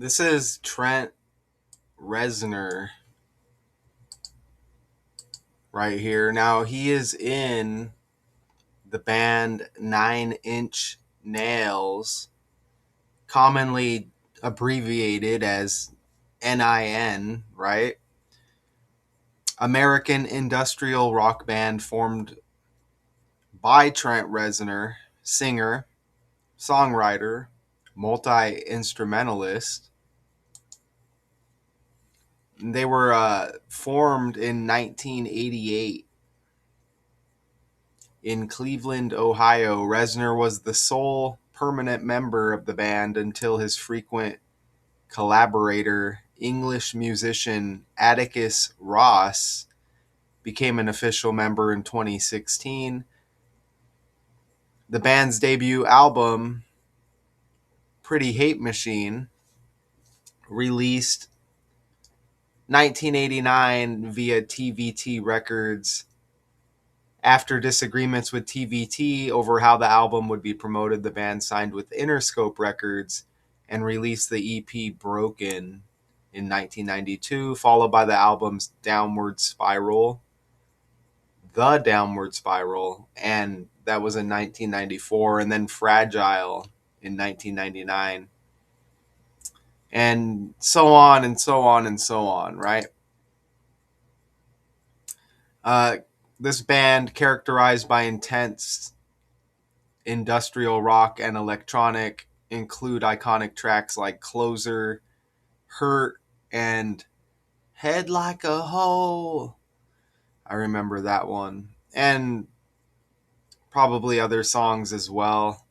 This is Trent Reznor right here. Now, he is in the band 9 Inch Nails, commonly abbreviated as NIN, right? American industrial rock band formed by Trent Reznor, singer, songwriter, multi-instrumentalist. They were formed in 1988 in Cleveland, Ohio. Reznor was the sole permanent member of the band until his frequent collaborator, English musician Atticus Ross, became an official member in 2016. The band's debut album, Pretty Hate Machine, released 1989 via TVT Records. After disagreements with TVT over how the album would be promoted, the band signed with Interscope Records and released the EP Broken in 1992, followed by the album's Downward Spiral, and that was in 1994, and then Fragile in 1999, and so on and so on and so on, right? This band, characterized by intense industrial rock and electronic, include iconic tracks like Closer, Hurt, and Head Like a Hole. I remember that one. And probably other songs as well.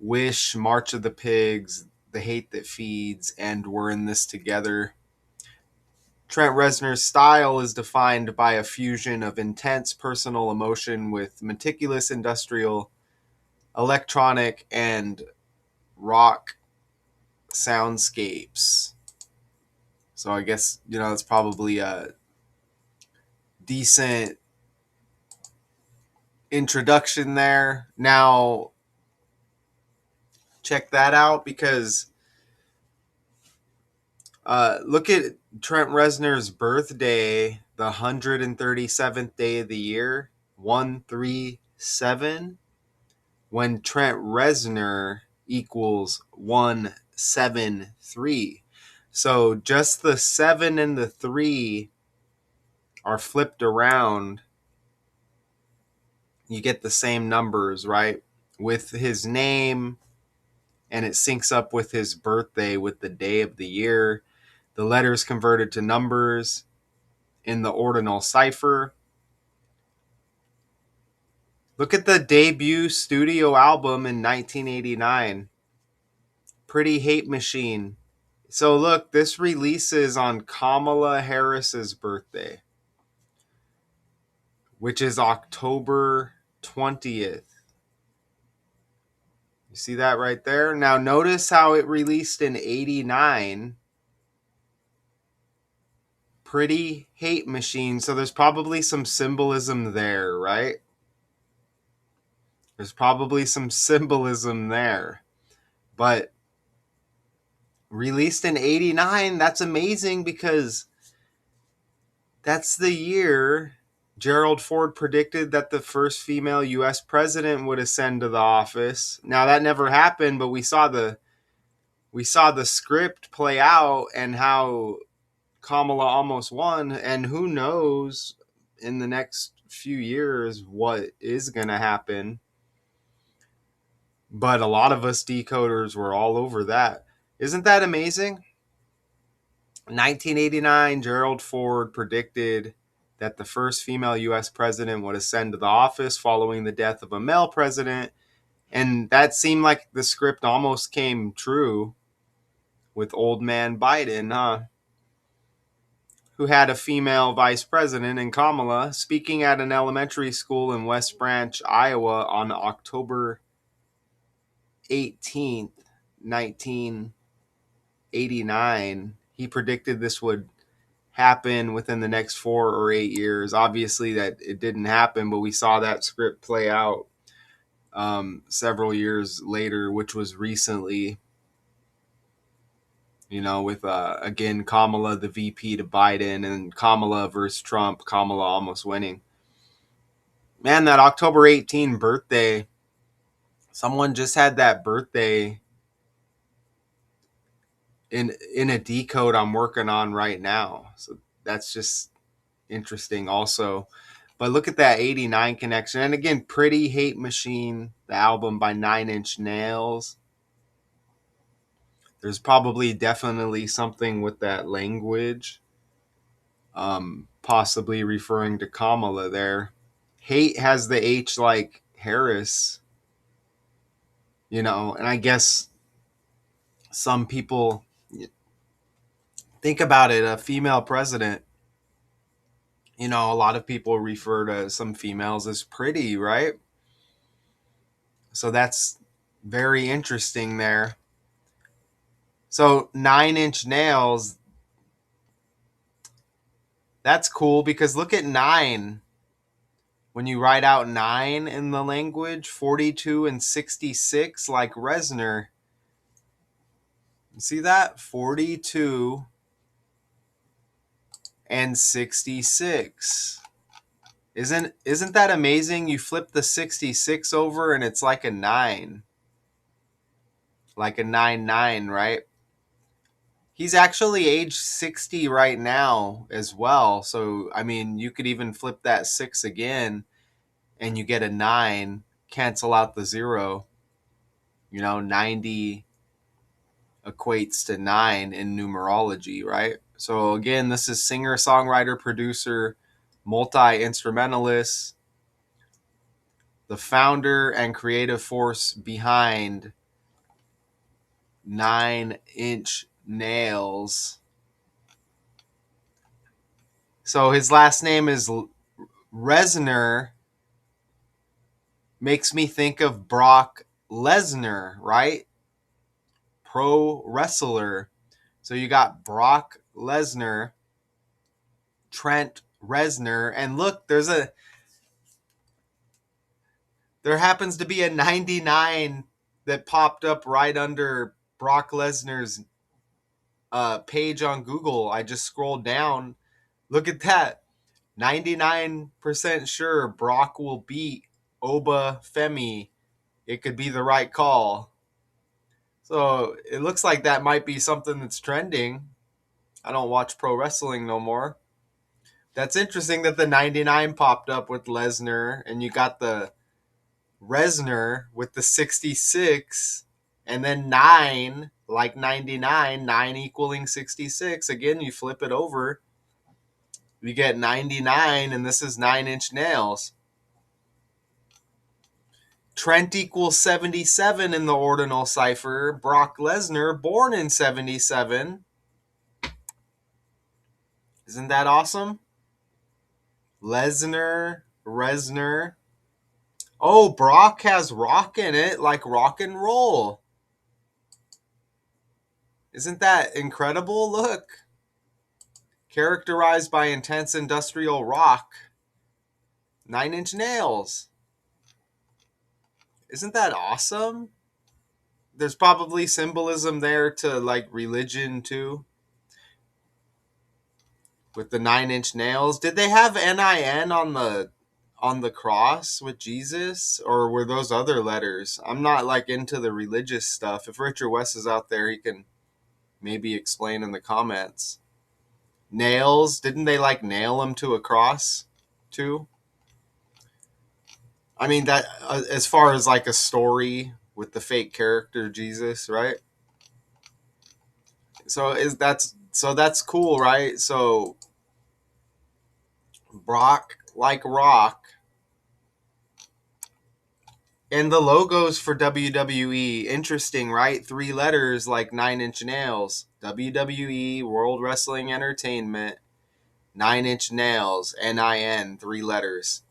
Wish, March of the Pigs, The Hate That Feeds, and We're in This Together. Trent Reznor's style is defined by a fusion of intense personal emotion with meticulous industrial, electronic, and rock soundscapes. So I guess, it's probably a decent introduction there. Now, check that out, because look at Trent Reznor's birthday, the 137th day of the year, 137, when Trent Reznor equals 173. So just the 7 and the 3 are flipped around. You get the same numbers, right? With his name, and it syncs up with his birthday with the day of the year. The letters converted to numbers in the ordinal cipher. Look at the debut studio album in 1989, Pretty Hate Machine. So look, this releases on Kamala Harris's birthday, which is October 20th. You see that right there? Now notice how it released in 89. Pretty Hate Machine. So there's probably some symbolism there, right? There's probably some symbolism there. But released in 89, that's amazing, because that's the year Gerald Ford predicted that the first female U.S. president would ascend to the office. Now that never happened, but we saw the script play out and how Kamala almost won, and who knows in the next few years what is going to happen. But a lot of us decoders were all over that. Isn't that amazing? 1989, Gerald Ford predicted that the first female U.S. president would ascend to the office following the death of a male president. And that seemed like the script almost came true with old man Biden, huh? Who had a female vice president in Kamala, speaking at an elementary school in West Branch, Iowa on October 18th, 1989. He predicted this would happen within the next 4 or 8 years. Obviously that it didn't happen, but we saw that script play out several years later, which was recently. with again Kamala the VP to Biden, and Kamala versus Trump, Kamala almost winning. Man, that October 18 birthday, someone just had that birthday in a decode I'm working on right now. So that's just interesting also. But look at that 89 connection. And again, Pretty Hate Machine, the album by 9 Inch Nails. There's probably definitely something with that language. Possibly referring to Kamala there. Hate has the H like Harris, and I guess some people think about it, a female president, a lot of people refer to some females as pretty, right? So that's very interesting there. So 9 Inch Nails, that's cool because look at nine. When you write out nine in the language, 42 and 66, like Reznor. See that? 42 and 66. Isn't that amazing? You flip the 66 over and it's like a 9. Like a 9-9, right? He's actually age 60 right now as well. So, I mean, you could even flip that 6 again and you get a 9, cancel out the 0. 90 equates to 9 in numerology, right? So, again, this is singer, songwriter, producer, multi-instrumentalist, the founder and creative force behind 9 Inch Nails. So his last name is Reznor. Makes me think of Brock Lesnar, right? Pro wrestler. So you got Brock Lesnar, Trent Reznor, and look, there happens to be a 99 that popped up right under Brock Lesnar's page on Google. I just scrolled down. Look at that. 99% sure Brock will beat Oba Femi. It could be the right call. So it looks like that might be something that's trending. I don't watch pro wrestling no more. That's interesting that the 99 popped up with Lesnar, and you got the Reznor with the 66, and then 9, like 99, 9 equaling 66. Again, you flip it over, you get 99, and this is 9 Inch Nails. Trent equals 77 in the ordinal cipher. Brock Lesnar, born in 77. Isn't that awesome? Lesnar, Reznor. Oh, Brock has rock in it, like rock and roll. Isn't that incredible? Look. Characterized by intense industrial rock. 9 Inch Nails. Isn't that awesome? There's probably symbolism there to like religion too. With the 9 Inch Nails. Did they have NIN on the cross with Jesus, or were those other letters? I'm not like into the religious stuff. If Richard West is out there, he can maybe explain in the comments. Nails, didn't they like nail him to a cross too? I mean, that as far as like a story with the fake character Jesus, right? So that's cool, right? So Brock like rock. And the logos for WWE, interesting, right? 3 letters like 9 Inch Nails. WWE, World Wrestling Entertainment, 9 Inch Nails, NIN, 3 letters.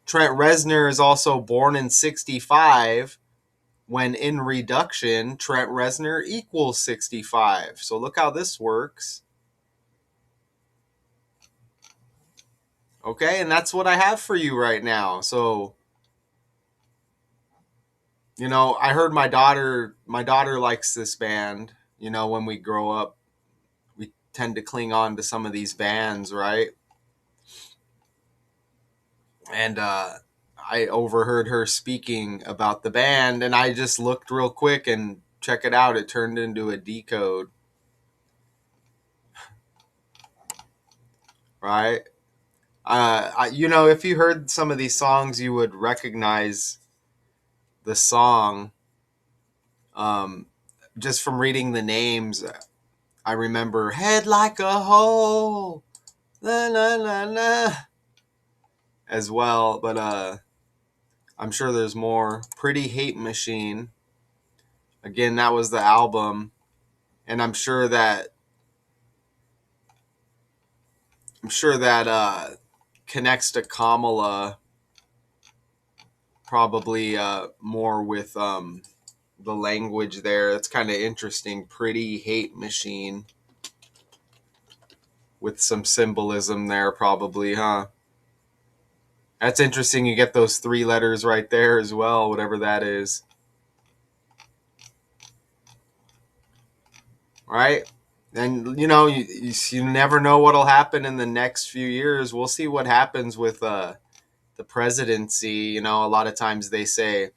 Trent Reznor is also born in 65, when in reduction, Trent Reznor equals 65. So look how this works. Okay, and that's what I have for you right now. So, I heard my daughter likes this band. You know, when we grow up, we tend to cling on to some of these bands, right? And I overheard her speaking about the band, and I just looked real quick and check it out. It turned into a decode, right? You know, if you heard some of these songs, you would recognize the song just from reading the names. I remember "Head Like a Hole," la la la la, as well. But I'm sure there's more. "Pretty Hate Machine." Again, that was the album, and I'm sure that connects to Kamala probably more with the language there. That's kind of interesting. "Pretty Hate Machine," with some symbolism there, probably, huh? That's interesting. You get those three letters right there as well, whatever that is, right? And you know, you never know what'll happen in the next few years. We'll see what happens with the presidency. You know, a lot of times they say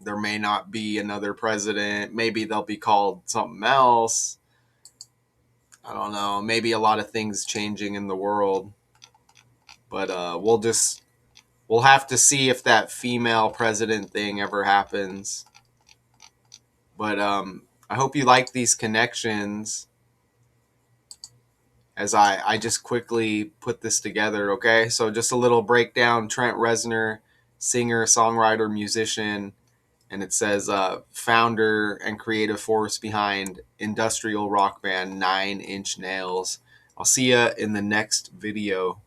there may not be another president. Maybe they'll be called something else. I don't know. Maybe a lot of things changing in the world, but we'll have to see if that female president thing ever happens. But I hope you like these connections as I just quickly put this together. Okay, so just a little breakdown. Trent Reznor, singer, songwriter, musician, and it says founder and creative force behind industrial rock band 9 Inch Nails. I'll see you in the next video.